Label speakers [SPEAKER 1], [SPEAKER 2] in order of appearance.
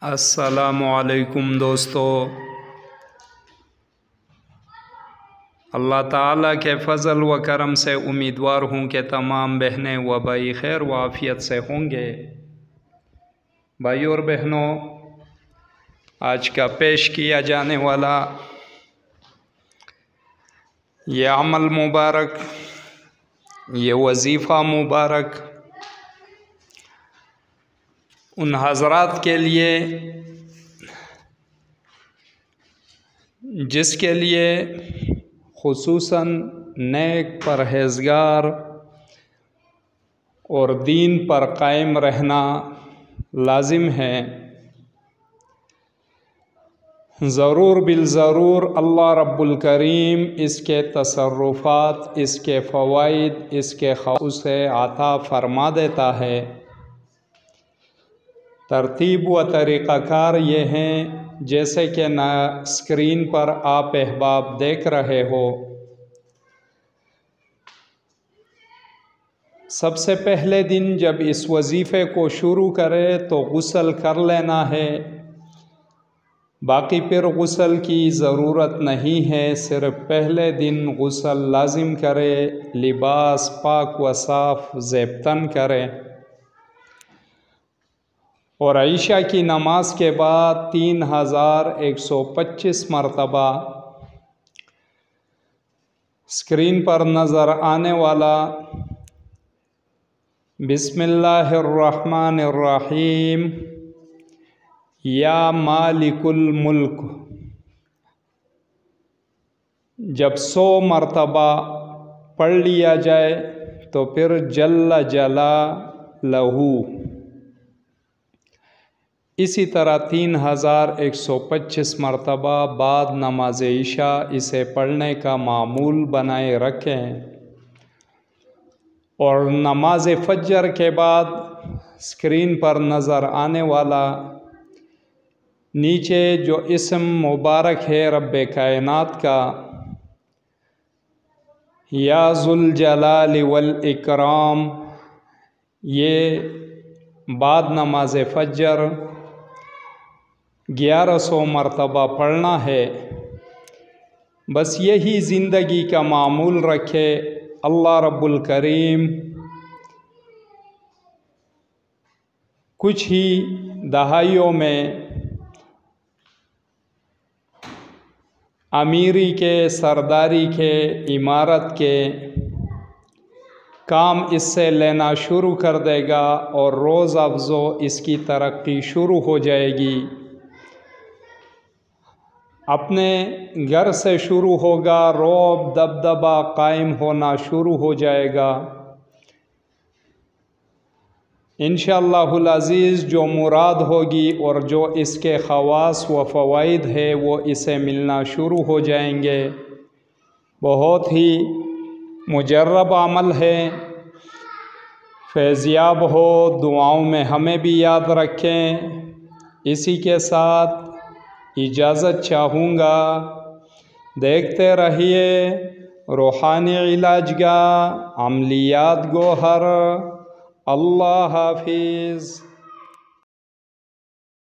[SPEAKER 1] السلام علیکم دوستو، اللہ تعالیٰ کے فضل و کرم سے امیدوار ہوں کہ تمام بہنیں و بھائی خیر و عافیت سے ہوں گے۔ بھائی اور بہنوں، آج کا پیش کیا جانے والا یہ عمل مبارک، یہ وظیفہ مبارک ان حضرات کے لیے جس کے لیے خصوصاً نیک پرہیزگار اور دین پر قائم رہنا لازم ہے۔ ضرور بالضرور اللہ رب الکریم اس کے تصرفات، اس کے فوائد، اس کے خصوص سے عطا فرما دیتا ہے۔ ترتیب و طریقہ کار یہ ہیں جیسے کہ اسکرین پر آپ احباب دیکھ رہے ہو۔ سب سے پہلے دن جب اس وظیفے کو شروع کرے تو غسل کر لینا ہے، باقی پھر غسل کی ضرورت نہیں ہے، صرف پہلے دن غسل لازم کرے، لباس پاک و صاف زیب تن کرے، اور عشاء کی نماز کے بعد 3125 مرتبہ اسکرین پر نظر آنے والا بسم اللہ الرحمن الرحیم یا مالک الملک جب 100 مرتبہ پڑھ لیا جائے تو پھر جل جلالہ اسی طرح 3125 مرتبہ بعد نماز عشاء اسے پڑھنے کا معمول بنائے رکھیں، اور نماز فجر کے بعد اسکرین پر نظر آنے والا نیچے جو اسم مبارک ہے رب کائنات کا یا ذوالجلال والاکرام، یہ بعد نماز فجر 1100 مرتبہ پڑھنا ہے۔ بس یہی زندگی کا معمول رکھے، اللہ رب الکریم کچھ ہی دہائیوں میں امیری کے، سرداری کے، امارت کے کام اس سے لینا شروع کر دے گا، اور روز افزو اس کی ترقی شروع ہو جائے گی۔ اپنے گھر سے شروع ہوگا، رعب دبدبہ قائم ہونا شروع ہو جائے گا۔ انشاءاللہ العزیز جو مراد ہوگی اور جو اس کے خواص و فوائد ہے وہ اسے ملنا شروع ہو جائیں گے۔ بہت ہی مجرب عمل ہے، فیضیاب ہو، دعاؤں میں ہمیں بھی یاد رکھیں۔ اسی کے ساتھ اجازت چاہوں گا، دیکھتے رہیے روحانی علاج گاہ عملیات گوہر۔ اللہ حافظ۔